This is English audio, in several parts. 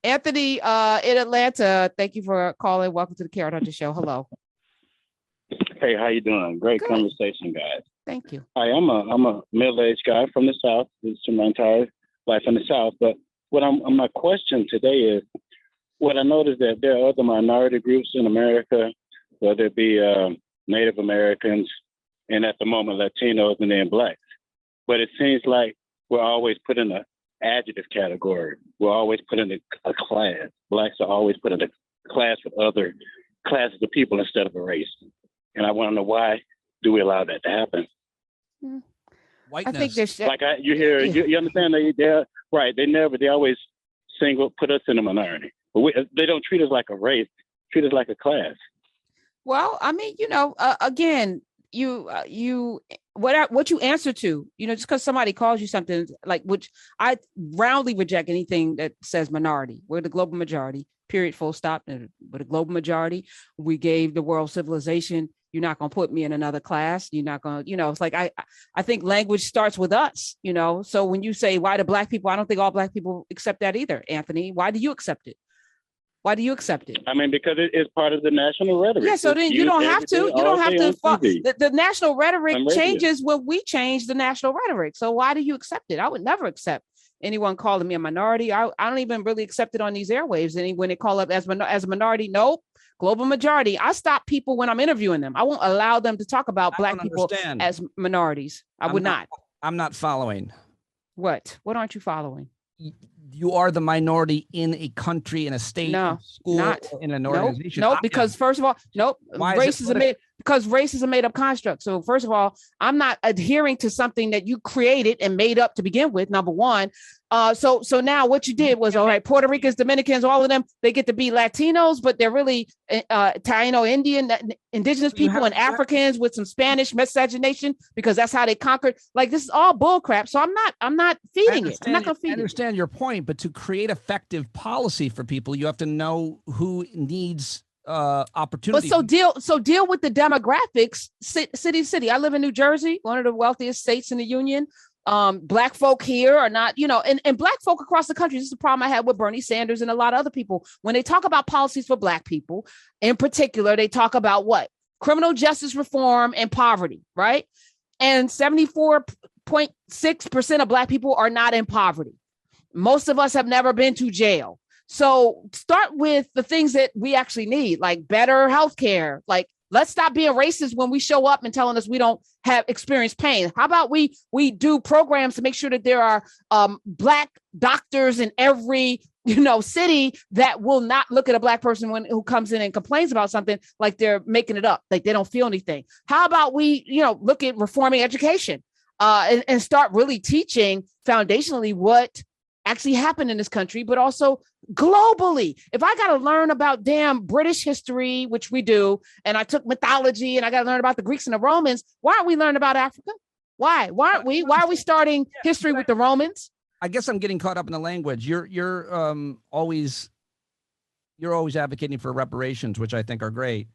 Anthony in Atlanta, thank you for calling. Welcome to the Carrot Hunter Show. Hello. Hey, how you doing? Great Good. conversation, guys. Thank you. Hi, I'm a middle-aged guy from the South. This is my entire life in the South. But my question today is, what I noticed that there are other minority groups in America, whether it be Native Americans and at the moment Latinos and then Blacks. But it seems like we're always put in an adjective category. We're always put in a class. Blacks are always put in a class with other classes of people instead of a race. And I want to know, why do we allow that to happen? Whiteness. I think there's Like you hear, you understand? They're right. They always put us in a minority, but they don't treat us like a race. Treat us like a class. Well, I mean, again, what you answer to, just because somebody calls you something like, which I roundly reject anything that says minority. We're the global majority, period, full stop. And we're the global majority. We gave the world civilization. You're not going to put me in another class. You're not going to, it's like, I think language starts with us, so when you say, why do Black people, I don't think all Black people accept that either. Anthony, why do you accept it? Why do you accept it? I mean, because it's part of the national rhetoric. Yeah, so then you don't have to. You don't have to. The national rhetoric changes when we change the national rhetoric. So why do you accept it? I would never accept anyone calling me a minority. I don't even really accept it on these airwaves. And when they call up as a minority, nope. Global majority. I stop people when I'm interviewing them. I won't allow them to talk about Black people as minorities. I would not. I'm not following. What aren't you following? You are the minority in a country, in a state, in a school, in an organization. Nope, because first of all, race is a made up construct. So first of all, I'm not adhering to something that you created and made up to begin with, number one. So now what you did was, all right, Puerto Ricans, Dominicans, all of them, they get to be Latinos, but they're really Taino, Indian, indigenous people and Africans with some Spanish miscegenation, because that's how they conquered. Like, this is all bull crap. So I'm not feeding it. I'm not going to feed it. I understand your point, but to create effective policy for people, you have to know who needs opportunity. But deal with the demographics, city to city. I live in New Jersey, one of the wealthiest states in the union. Black folk here are not, and Black folk across the country. This is the problem I had with Bernie Sanders and a lot of other people. When they talk about policies for Black people, in particular, they talk about what? Criminal justice reform and poverty, right? And 74.6% of Black people are not in poverty. Most of us have never been to jail. So start with the things that we actually need, like better healthcare. Like, let's stop being racist when we show up and telling us we don't have experienced pain. How about we do programs to make sure that there are Black doctors in every city that will not look at a Black person who comes in and complains about something like they're making it up, like they don't feel anything. How about we look at reforming education and start really teaching foundationally what actually happened in this country, but also globally. If I got to learn about damn British history, which we do, and I took mythology and I got to learn about the Greeks and the Romans, why aren't we learning about Africa? Why aren't we? Why are we starting history with the Romans? I guess I'm getting caught up in the language. You're always advocating for reparations, which I think are great,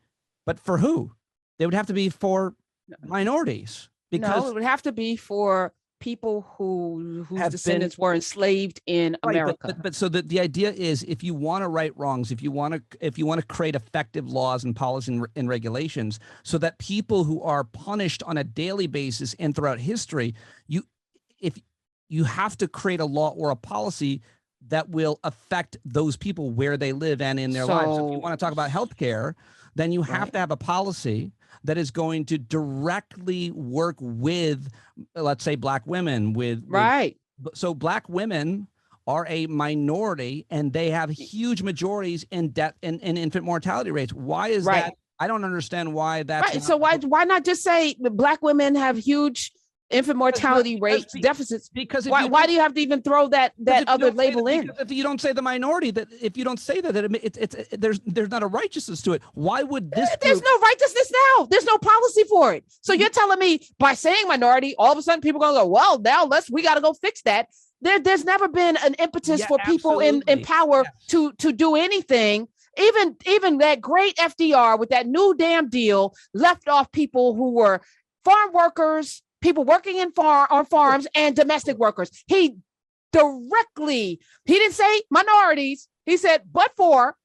but for who? They would have to be for minorities, because it would have to be for people whose descendants were enslaved in America. But so the idea is, if you want to right wrongs, if you want to create effective laws and policy and regulations, so that people who are punished on a daily basis and throughout history, you have to create a law or a policy that will affect those people where they live and in their lives. So if you want to talk about healthcare, then you have to have a policy that is going to directly work with, let's say, Black women. So Black women are a minority, and they have huge majorities in death and infant mortality rates. Why is that? I don't understand why that's right. So why not just say the Black women have huge infant mortality rates deficits? Because why do you have to even throw that other label in? If you don't say the minority, if you don't say that there's not a righteousness to it. Why would this? There's no righteousness now. There's no policy for it. So you're telling me by saying minority, all of a sudden people are gonna go, well, now we got to go fix that. There's never been an impetus for people in power to do anything. Even that great FDR with that new damn deal left off people who were farm workers, people working on farms, and domestic workers. He didn't say minorities. He said, but for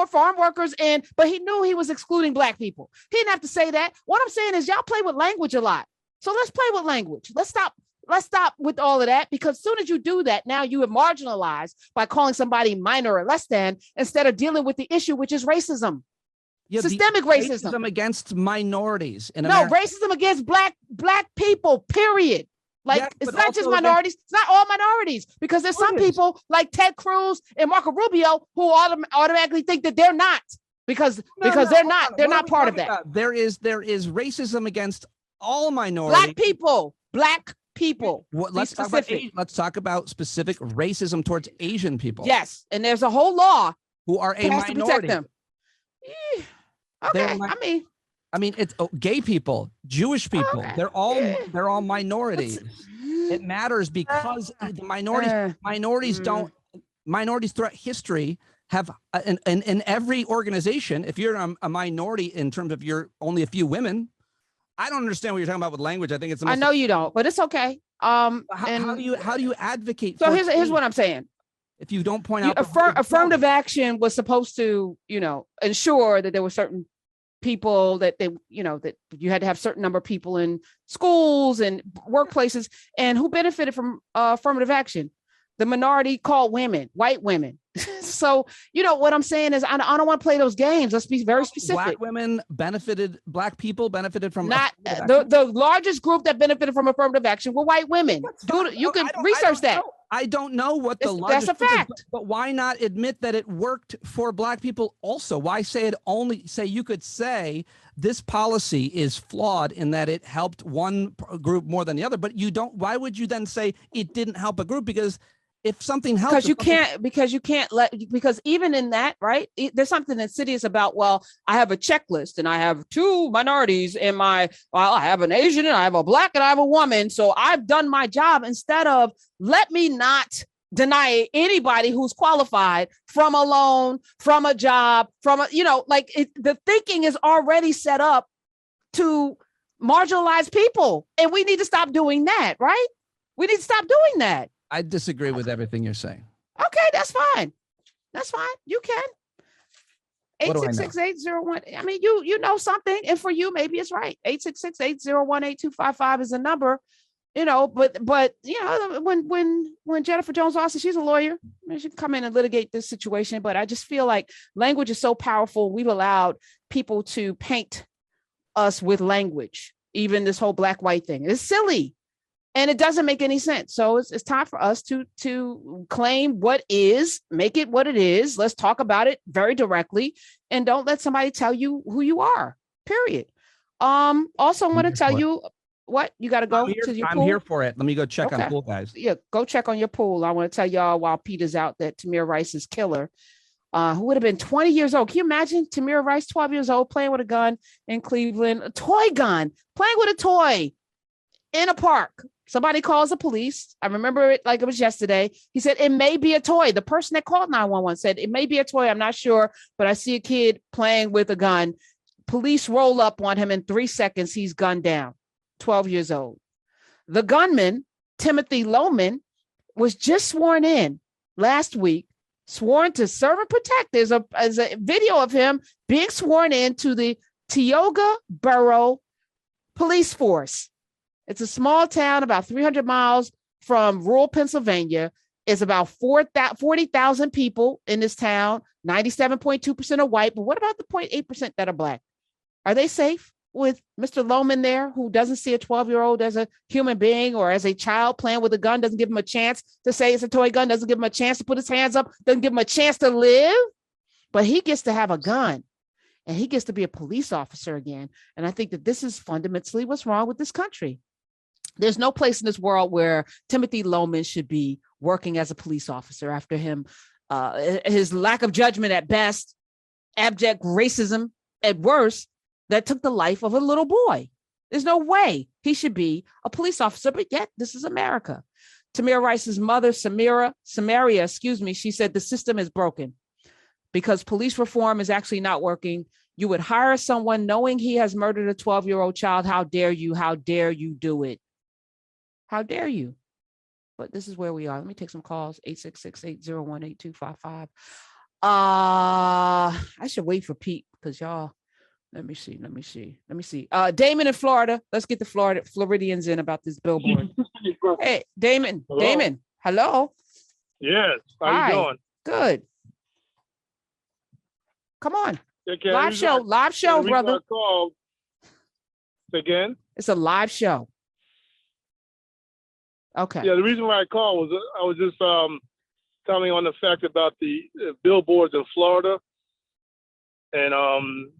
farm workers, but he knew he was excluding Black people. He didn't have to say that. What I'm saying is y'all play with language a lot. So let's play with language. Let's stop with all of that, because as soon as you do that, now you have marginalized by calling somebody minor or less than, instead of dealing with the issue, which is racism. Yeah, systemic racism against minorities in America. Racism against black people, period. Like, yeah, it's not just minorities. It's not all minorities, because there's some people like Ted Cruz and Marco Rubio who automatically think that they're not, because they're not part of that. There is racism against all minorities. Black people. Let's talk about specific racism towards Asian people. Yes, and there's a whole law who are a minority. To protect them. Okay, I mean, it's gay people, Jewish people. Okay. They're all minorities. It matters because the minorities throughout history have in every organization. If you're a minority in terms of you're only a few women, I don't understand what you're talking about with language. I think it's. I know you don't, but it's okay. How do you advocate? So here's what I'm saying. If you don't point out affirmative action was supposed to, ensure that there were certain people that that you had to have certain number of people in schools and workplaces, and who benefited from affirmative action? The minority called women, white women. So, what I'm saying is I don't want to play those games. Let's be very specific. Black people benefited from not the largest group that benefited from affirmative action were white women. You can research that. I don't know what the largest. That's a fact. But why not admit that it worked for Black people also? Why say you could say this policy is flawed in that it helped one group more than the other, but you don't. Why would you then say it didn't help a group? Because if something helps, because even in that, right, there's something insidious about, well, I have a checklist and I have two minorities in I have an Asian and I have a Black and I have a woman. So I've done my job, instead of let me not deny anybody who's qualified from a loan, from a job, the thinking is already set up to marginalize people. And we need to stop doing that, right? We need to stop doing that. I disagree with everything you're saying. Okay, that's fine. That's fine. You can. 866-801. I mean, you know something, and for you, maybe it's right. 866-801-8255 is a number. But when Jennifer Jones Austin, she's a lawyer, she can come in and litigate this situation. But I just feel like language is so powerful. We've allowed people to paint us with language. Even this whole black-white thing, it's silly. And it doesn't make any sense. So it's time for us to claim what is, make it what it is. Let's talk about it very directly, and don't let somebody tell you who you are, period. Also, I want to tell you what you got to go to your pool. I'm here for it. Let me go check on pool, guys. Yeah, go check on your pool. I want to tell y'all, while Pete is out, that Tamir Rice's killer, who would have been 20 years old. Can you imagine Tamir Rice, 12 years old, playing with a gun in Cleveland, a toy gun, playing with a toy in a park? Somebody calls the police. I remember it like it was yesterday. He said, it may be a toy. The person that called 911 said, it may be a toy. I'm not sure, but I see a kid playing with a gun. Police roll up on him in 3 seconds. He's gunned down, 12 years old. The gunman, Timothy Loman, was just sworn in last week, sworn to serve and protect. There's a video of him being sworn in to the Tioga Borough Police Force. It's a small town about 300 miles from rural Pennsylvania. It's about 40,000 people in this town. 97.2% are white. But what about the 0.8% that are Black? Are they safe with Mr. Loman there, who doesn't see a 12-year-old as a human being or as a child playing with a gun, doesn't give him a chance to say it's a toy gun, doesn't give him a chance to put his hands up, doesn't give him a chance to live? But he gets to have a gun, and he gets to be a police officer again. And I think that this is fundamentally what's wrong with this country. There's no place in this world where Timothy Loman should be working as a police officer after his lack of judgment at best, abject racism at worst, that took the life of a little boy. There's no way he should be a police officer, but yet this is America. Tamir Rice's mother, Samaria, she said the system is broken because police reform is actually not working. You would hire someone knowing he has murdered a 12-year-old child. How dare you? How dare you do it? How dare you? But this is where we are. Let me take some calls. 866-801-8255. I should wait for Pete because y'all. Let me see. Damon in Florida. Let's get the Floridians in about this billboard. Hey, Damon. Hello. Damon. Hello. Yes. How Hi. you doing? Good. Come on. Okay, Live show, brother. I called again. It's a live show. Okay. Yeah, the reason why I called was I was just telling on the fact about the billboards in Florida, and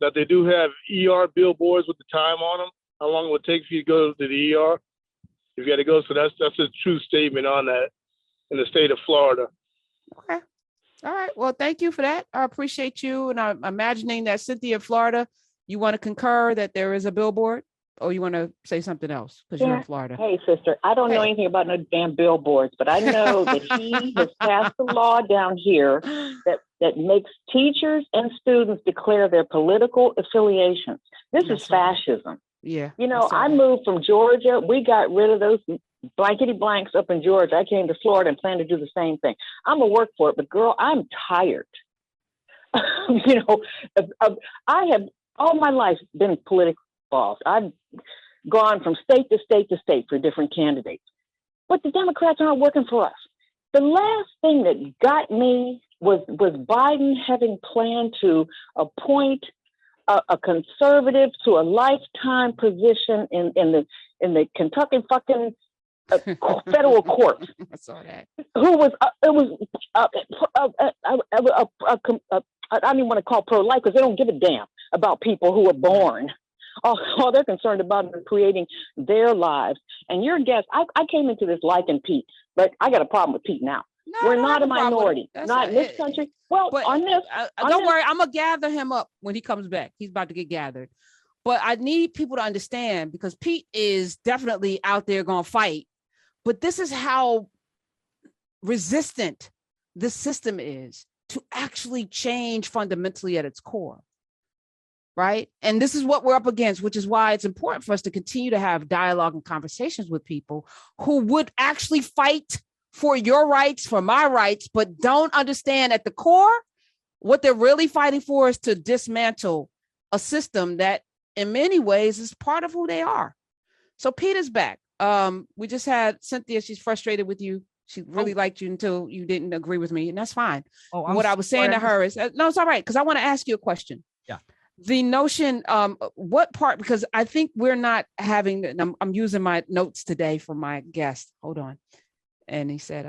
that they do have ER billboards with the time on them, how long it would take for you to go to the ER if you had to go. So that's a true statement on that in the state of Florida. Okay. All right. Well, thank you for that. I appreciate you. And I'm imagining that Cynthia, Florida, you want to concur that there is a billboard, or you want to say something else because you're in Florida. Hey, sister, I don't know anything about no damn billboards, but I know that he has passed a law down here that makes teachers and students declare their political affiliations. This is fascism. Yeah. You know, I moved from Georgia. We got rid of those blankety blanks up in Georgia. I came to Florida and plan to do the same thing. I'm gonna work for it, but girl, I'm tired. You know, I have all my life been politically involved. I've gone from state to state to state for different candidates, but the Democrats aren't working for us. The last thing that got me was Biden having planned to appoint a conservative to a lifetime position in the Kentucky fucking federal court. I saw that. Who was I don't even want to call pro-life because they don't give a damn about people who are born. All they're concerned about is creating their lives. And your guess, I came into this liking Pete, but I got a problem with Pete now. No, we're not a minority, not in this country. Well, but on this, don't worry, I'm gonna gather him up when he comes back. He's about to get gathered. But I need people to understand, because Pete is definitely out there gonna fight. But this is how resistant this system is to actually change fundamentally at its core. Right. And this is what we're up against, which is why it's important for us to continue to have dialogue and conversations with people who would actually fight for your rights, for my rights, but don't understand at the core what they're really fighting for is to dismantle a system that in many ways is part of who they are. So Pete is back. We just had Cynthia. She's frustrated with you. She really liked you until you didn't agree with me, and that's fine. What I was saying to her is, no, it's all right, because I want to ask you a question. Yeah. The notion, what part, because I think we're not having, and I'm using my notes today for my guest. Hold on. And he said,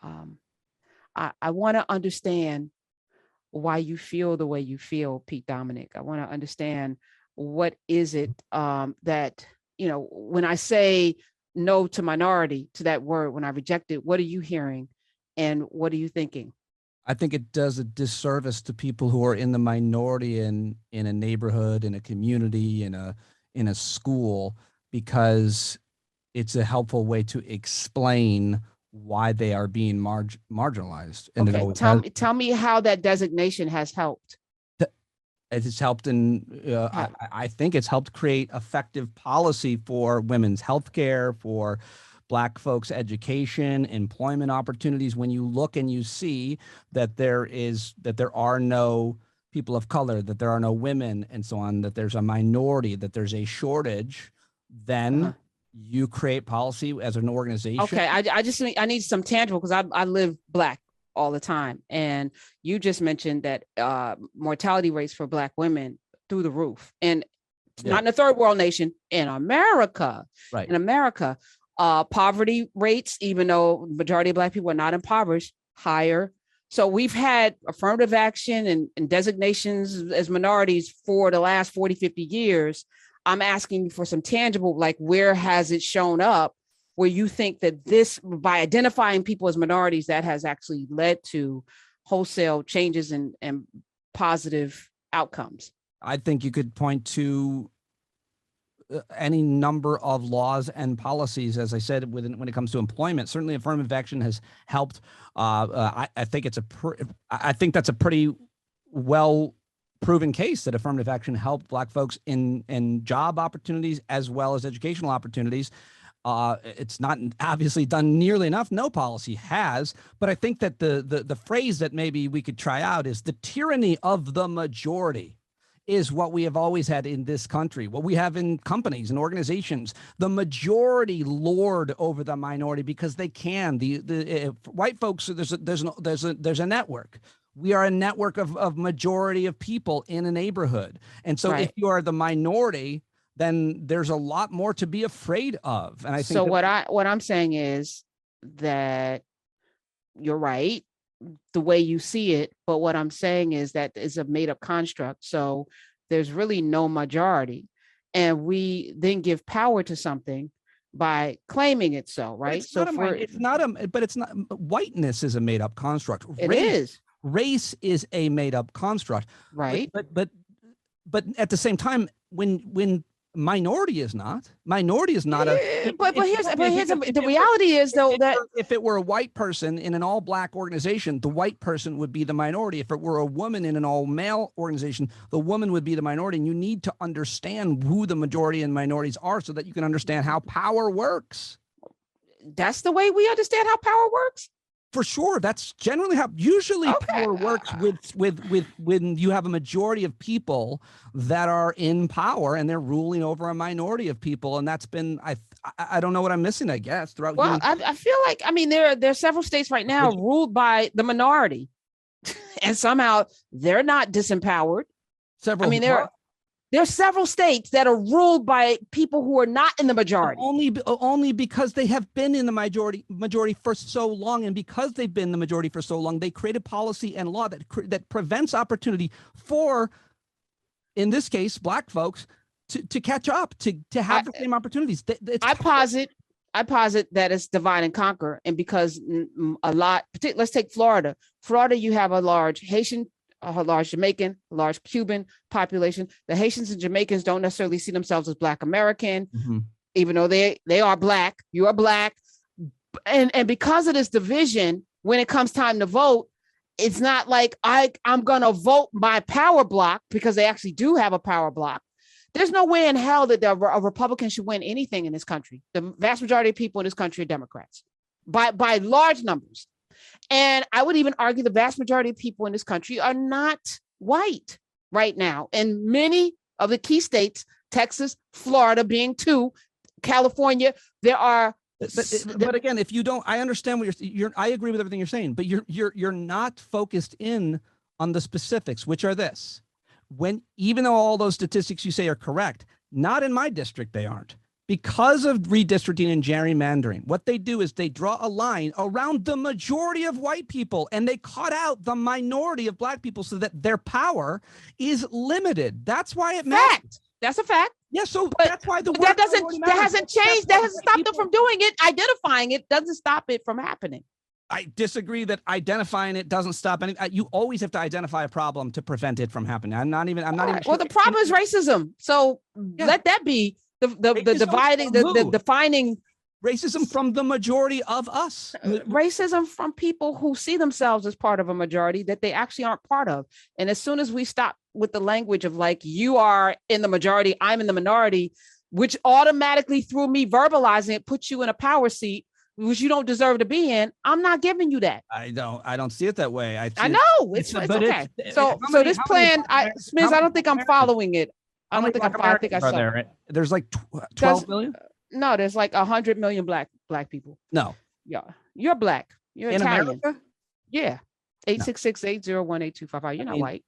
I want to understand why you feel the way you feel, Pete Dominick. I want to understand what is it that, you know, when I say no to minority, to that word, when I reject it, what are you hearing and what are you thinking? I think it does a disservice to people who are in the minority in a neighborhood, in a community, in a school, because it's a helpful way to explain why they are being marginalized. And okay, tell me how that designation has helped. It's helped I think it's helped create effective policy for women's health care, for Black folks' education, employment opportunities. When you look and you see that there are no people of color, that there are no women and so on, that there's a minority, that there's a shortage, then you create policy as an organization. Okay, I need some tangible, because I live Black all the time. And you just mentioned that mortality rates for Black women through the roof, and not in a third world nation, in America. Right. In America, poverty rates, even though the majority of Black people are not impoverished, higher. So we've had affirmative action and designations as minorities for the last 40, 50 years. I'm asking you for some tangible, like, where has it shown up where you think that this, by identifying people as minorities, that has actually led to wholesale changes and positive outcomes? I think you could point to any number of laws and policies, as I said, when it comes to employment. Certainly affirmative action has helped. I think that's a pretty well proven case that affirmative action helped Black folks in job opportunities as well as educational opportunities. It's not obviously done nearly enough. No policy has, but I think that the phrase that maybe we could try out is the tyranny of the majority is what we have always had in this country, what we have in companies and organizations. The majority lord over the minority because they can. The white folks, there's a network. We are a network of majority of people in a neighborhood. And so if you are the minority, then there's a lot more to be afraid of. And I think so what I'm saying is that you're right, the way you see it, but what I'm saying is that is a made up construct. So there's really no majority, and we then give power to something by claiming it so, right? Whiteness is a made up construct. Race is a made up construct, right? But at the same time, when minority is not a. But here's the reality is though that if it were a white person in an all black organization, the white person would be the minority. If it were a woman in an all male organization, the woman would be the minority. And you need to understand who the majority and minorities are so that you can understand how power works. That's the way we understand how power works. For sure, that's generally how power works with when you have a majority of people that are in power and they're ruling over a minority of people, and that's been I don't know what I'm missing. I guess throughout. Well, I feel like there are several states right now ruled by the minority, and somehow they're not disempowered. There are several states that are ruled by people who are not in the majority. Only because they have been in the majority for so long, and because they've been the majority for so long, they created policy and law that prevents opportunity for, in this case, black folks to catch up, to have the same opportunities. I posit that it's divide and conquer, and because let's take Florida. Florida, you have a large Haitian, a large Jamaican, a large Cuban population. The Haitians and Jamaicans don't necessarily see themselves as Black American, even though they are Black. You are Black. And because of this division, when it comes time to vote, it's not like I'm going to vote my power block, because they actually do have a power block. There's no way in hell that a Republican should win anything in this country. The vast majority of people in this country are Democrats by large numbers. And I would even argue the vast majority of people in this country are not white right now. In many of the key states, Texas, Florida being two, California, there are. But again, if you don't, I understand what you're. I agree with everything you're saying, but you're not focused in on the specifics, which are this: even though all those statistics you say are correct, not in my district they aren't. Because of redistricting and gerrymandering, what they do is they draw a line around the majority of white people and they cut out the minority of black people so that their power is limited. That's why it matters. That's a fact. Yeah, so that's why that hasn't changed. That hasn't stopped them from doing it. Identifying it doesn't stop it from happening. I disagree that identifying it doesn't stop anything. You always have to identify a problem to prevent it from happening. I'm not even. Well, the problem is racism. So let that be. The defining racism from the majority of us. Racism from people who see themselves as part of a majority that they actually aren't part of. And as soon as we stop with the language of like, you are in the majority, I'm in the minority, which automatically through me verbalizing it puts you in a power seat, which you don't deserve to be in. I'm not giving you that. I don't see it that way. I know it's okay. So this plan, Smiz, I don't think I'm following it. I don't think I think I saw there. There's like 12 million. No, there's like 100 million black people. No. Yeah. You're Black. You're in Italian. America? Yeah. 866-801-8255. You're not white.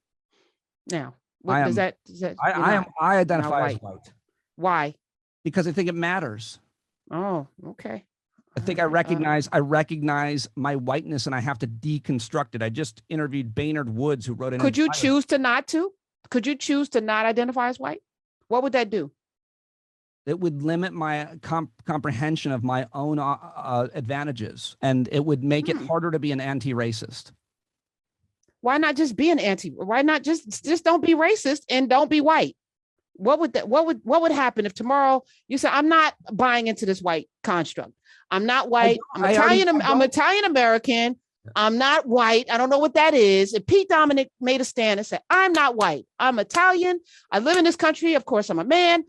Now, what does that I identify as white. Why? Because I think it matters. Oh, okay. I think I recognize my whiteness and I have to deconstruct it. I just interviewed Baynard Woods, who wrote an. Could you choose to not to? Could you choose to not identify as white? What would that do? It would limit my comprehension of my own advantages, and it would make it harder to be an anti-racist. Why not just be an anti? Why not just don't be racist and don't be white? What would happen if tomorrow you said, I'm not buying into this white construct. I'm not white. I'm Italian American. I'm not white. I don't know what that is. If Pete Dominick made a stand and said, I'm not white. I'm Italian. I live in this country. Of course, I'm a man,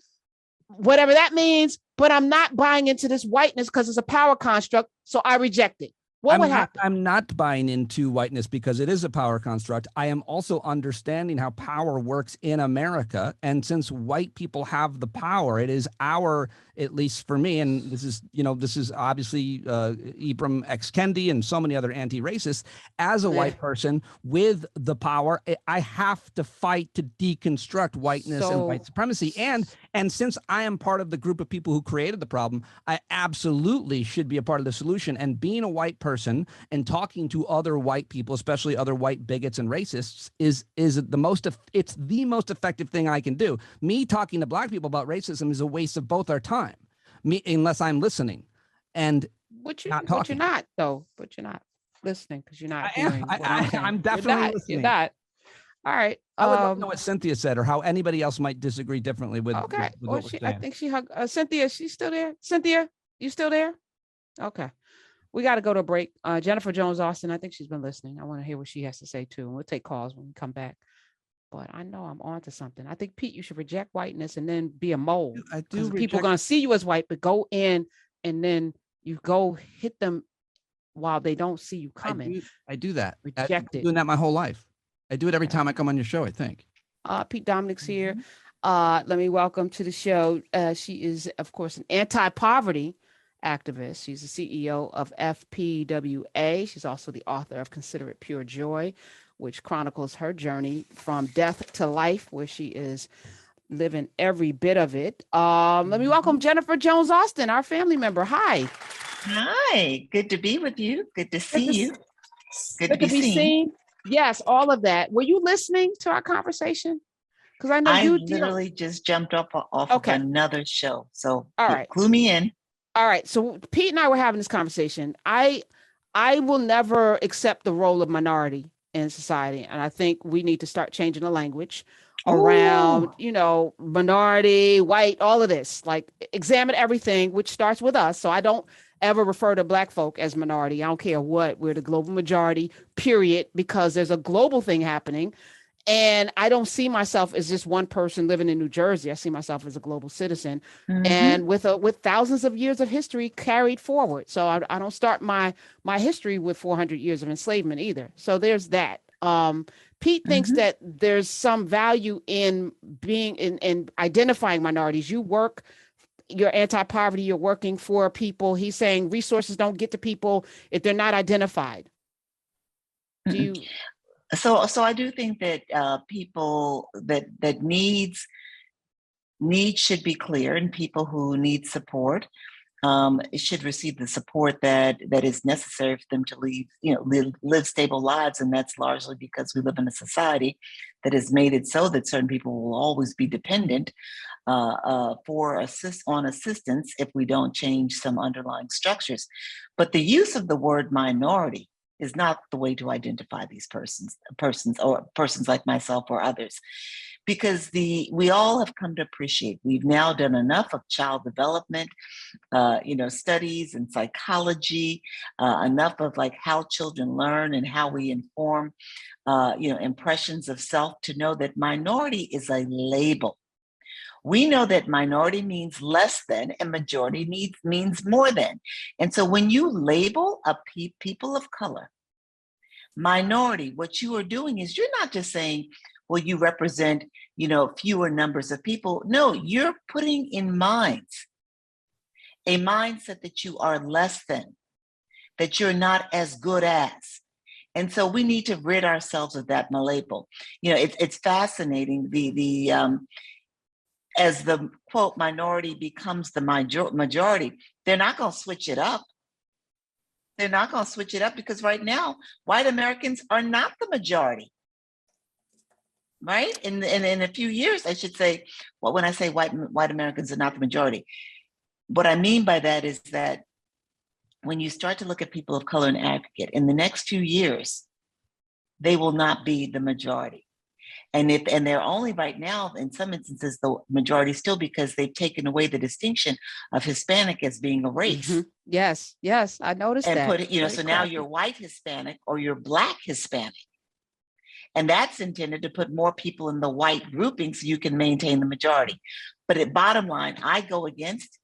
whatever that means. but I'm not buying into this whiteness because it's a power construct. So I reject it. What would happen? I'm not buying into whiteness because it is a power construct. I am also understanding how power works in America. And since white people have the power, it is our, at least for me, and this is obviously Ibram X. Kendi and so many other anti-racists, as a white person with the power, I have to fight to deconstruct whiteness and white supremacy. And since I am part of the group of people who created the problem, I absolutely should be a part of the solution. And being a white person and talking to other white people, especially other white bigots and racists, is the most effective thing I can do. Me talking to black people about racism is a waste of both our time, unless I'm listening and not talking. But you're not, though. But you're not listening because you're not hearing what I'm saying. I'm definitely listening. You're not. All right. I would love to know what Cynthia said or how anybody else might disagree differently with. Okay. With what we're saying. I think she hugged Cynthia. She's still there. Cynthia, you still there? Okay. We got to go to a break. Jennifer Jones Austin, I think she's been listening. I want to hear what she has to say too. And we'll take calls when we come back. But I know I'm on to something. I think, Pete, you should reject whiteness and then be a mole. I do. People are going to see you as white, but go in and then you go hit them while they don't see you coming. I do that. Reject I've been it. doing that my whole life. I do it every time I come on your show, I think. Pete Dominick's here. Let me welcome to the show. She is, of course, an anti-poverty activist. She's the CEO of FPWA. She's also the author of Consider It Pure Joy, which chronicles her journey from death to life, where she is living every bit of it. Let me welcome Jennifer Jones Austin, our family member. Hi. Hi. Good to be with you. Good to see you. Good to be seen. Yes, all of that. Were you listening to our conversation? Because I know you literally just jumped off of another show. So all right, clue me in. All right. So Pete and I were having this conversation. I will never accept the role of minority in society. And I think we need to start changing the language around, minority, white, all of this. Like, examine everything, which starts with us. So I don't ever refer to black folk as minority. I don't care what. We're the global majority, period, because there's a global thing happening. And I don't see myself as just one person living in New Jersey. I see myself as a global citizen, and with thousands of years of history carried forward. So I don't start my history with 400 years of enslavement either. So there's that. Pete thinks that there's some value in being in identifying minorities. You're anti-poverty. You're working for people. He's saying resources don't get to people if they're not identified. Do you? So I do think that people that needs should be clear, and people who need support should receive the support that is necessary for them to live stable lives, and that's largely because we live in a society that has made it so that certain people will always be dependent on assistance if we don't change some underlying structures. But the use of the word minority is not the way to identify these persons or persons like myself or others, because we all have come to appreciate, we've now done enough of child development, studies and psychology, enough of like how children learn and how we inform, impressions of self, to know that minority is a label. We know that minority means less than and majority means more than. And so when you label a people of color minority, what you are doing is you're not just saying, well, you represent, fewer numbers of people. No, you're putting in minds a mindset that you are less than, that you're not as good as. And so we need to rid ourselves of that label. It's fascinating. As the quote minority becomes the majority, they're not going to switch it up. They're not going to switch it up because right now, white Americans are not the majority, right? In a few years, I should say, well, when I say white Americans are not the majority, what I mean by that is that when you start to look at people of color in aggregate, in the next few years, they will not be the majority. And they're only right now, in some instances, the majority still, because they've taken away the distinction of Hispanic as being a race. Yes, I noticed and that. Put it, so now you're white Hispanic or you're Black Hispanic. And that's intended to put more people in the white grouping so you can maintain the majority. But at bottom line, I go against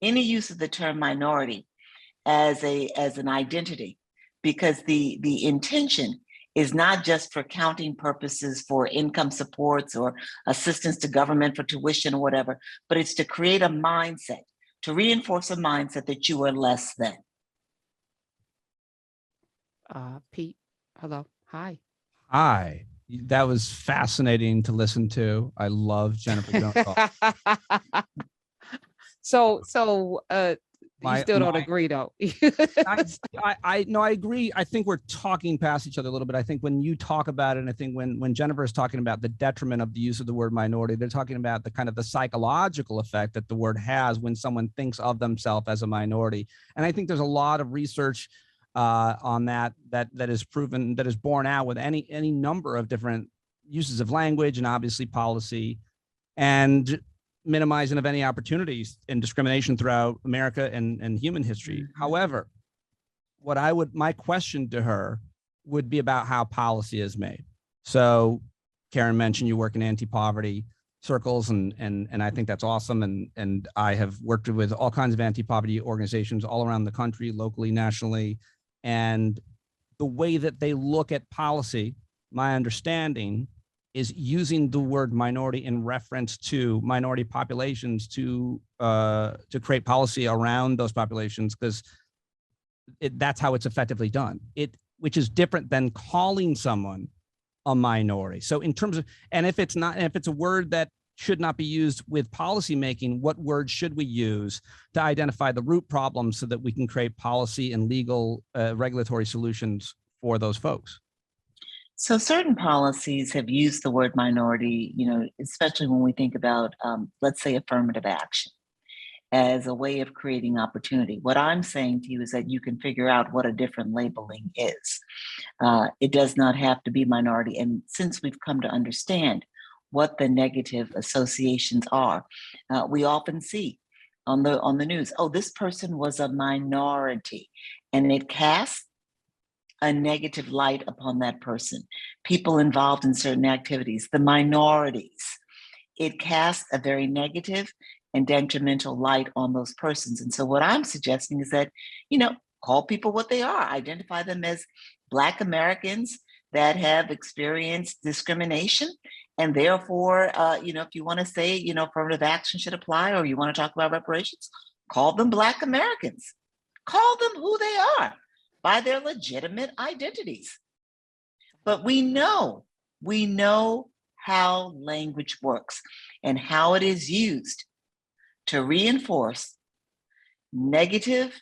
any use of the term minority as an identity, because the intention is not just for counting purposes for income supports or assistance to government for tuition or whatever, but it's to create a mindset, to reinforce a mindset that you are less than. Pete, hello. Hi. Hi. That was fascinating to listen to. I love Jennifer Jones. So you still don't agree though. I agree. I think we're talking past each other a little bit. I think when you talk about it, and I think when Jennifer is talking about the detriment of the use of the word minority, they're talking about the kind of the psychological effect that the word has when someone thinks of themselves as a minority. And I think there's a lot of research on that is proven, that is borne out with any number of different uses of language and obviously policy and minimizing of any opportunities and discrimination throughout America and human history. Mm-hmm. However, my question to her would be about how policy is made. So Karen mentioned you work in anti-poverty circles, and I think that's awesome. And I have worked with all kinds of anti-poverty organizations all around the country, locally, nationally. And the way that they look at policy, my understanding, is using the word minority in reference to minority populations to create policy around those populations, because that's how it's effectively done. Which is different than calling someone a minority. So in terms of, and if it's a word that should not be used with policymaking, what words should we use to identify the root problems so that we can create policy and legal regulatory solutions for those folks? So certain policies have used the word minority, especially when we think about, let's say, affirmative action as a way of creating opportunity. What I'm saying to you is that you can figure out what a different labeling is. It does not have to be minority. And since we've come to understand what the negative associations are, we often see on the news, oh, this person was a minority, and it casts a negative light upon that person. People involved in certain activities, the minorities, it casts a very negative and detrimental light on those persons. And so what I'm suggesting is that, call people what they are, identify them as Black Americans that have experienced discrimination. And therefore, if you want to say, affirmative action should apply, or you want to talk about reparations, call them Black Americans. Call them who they are by their legitimate identities. But we know how language works and how it is used to reinforce negative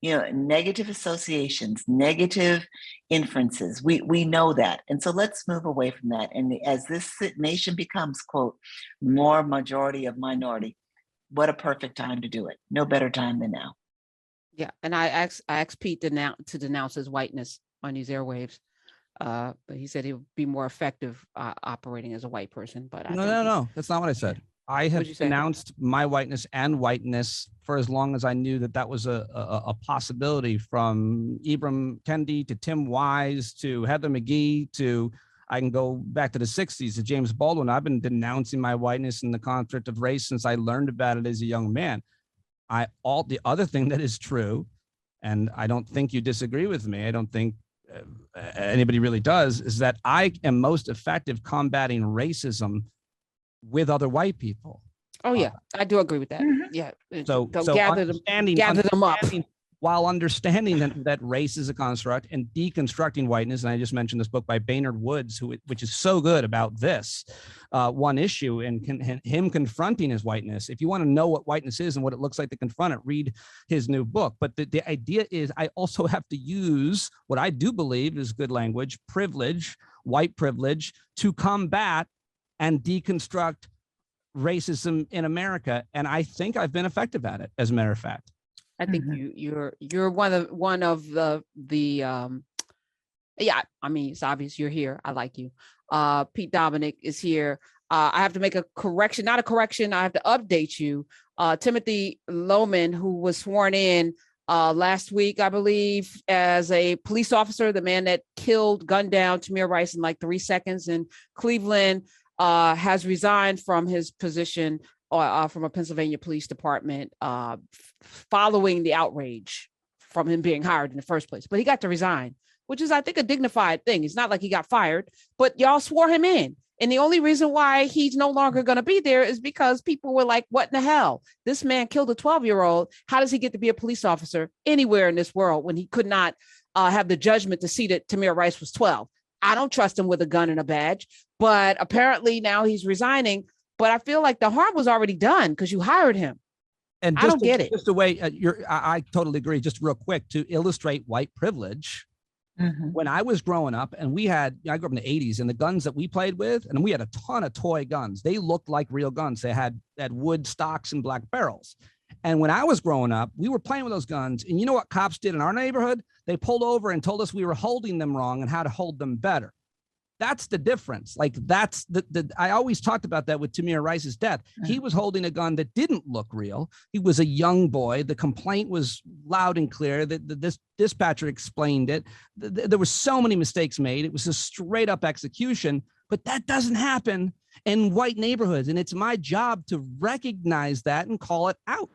associations, negative inferences. We know that. And so let's move away from that. And as this nation becomes, quote, more majority of minority, what a perfect time to do it. No better time than now. Yeah, and I asked Pete to denounce his whiteness on these airwaves, but he said he would be more effective operating as a white person. But no, that's not what I said. I have denounced my whiteness and whiteness for as long as I knew that was a possibility, from Ibram Kendi to Tim Wise to Heather McGhee to, I can go back to the 60s to James Baldwin. I've been denouncing my whiteness in the construct of race since I learned about it as a young man. The other thing that is true, and I don't think you disagree with me, I don't think anybody really does, is that I am most effective combating racism with other white people. Oh yeah, I do agree with that. Mm-hmm. Yeah. So gather them up. While understanding that race is a construct and deconstructing whiteness, and I just mentioned this book by Baynard Woods, which is so good about this one issue and him confronting his whiteness. If you want to know what whiteness is and what it looks like to confront it, read his new book. But the idea is I also have to use what I do believe is good language, privilege, white privilege, to combat and deconstruct racism in America. And I think I've been effective at it, as a matter of fact. I think you're one of the yeah, I mean, it's obvious you're here. I like you. Pete Dominick is here. I have to make a correction, not a correction. I have to update you. Timothy Loman, who was sworn in last week, I believe, as a police officer, the man that gunned down Tamir Rice in like 3 seconds in Cleveland, has resigned from his position from a Pennsylvania police department following the outrage from him being hired in the first place. But he got to resign, which is, I think, a dignified thing. It's not like he got fired, but y'all swore him in. And the only reason why he's no longer going to be there is because people were like, what in the hell? This man killed a 12-year-old. How does he get to be a police officer anywhere in this world when he could not have the judgment to see that Tamir Rice was 12? I don't trust him with a gun and a badge, but apparently now he's resigning. But I feel like the harm was already done because you hired him. And I don't get it. Just the way I totally agree. Just real quick to illustrate white privilege. Mhm. When I was growing up, and I grew up in the 80s, and the guns that we played with, and we had a ton of toy guns. They looked like real guns. They had wood stocks and black barrels. And when I was growing up, we were playing with those guns. And you know what cops did in our neighborhood? They pulled over and told us we were holding them wrong and how to hold them better. That's the difference. Like that's I always talked about that with Tamir Rice's death. He was holding a gun that didn't look real. He was a young boy. The complaint was loud and clear. This dispatcher explained it. There were so many mistakes made. It was a straight up execution, but that doesn't happen in white neighborhoods. And it's my job to recognize that and call it out.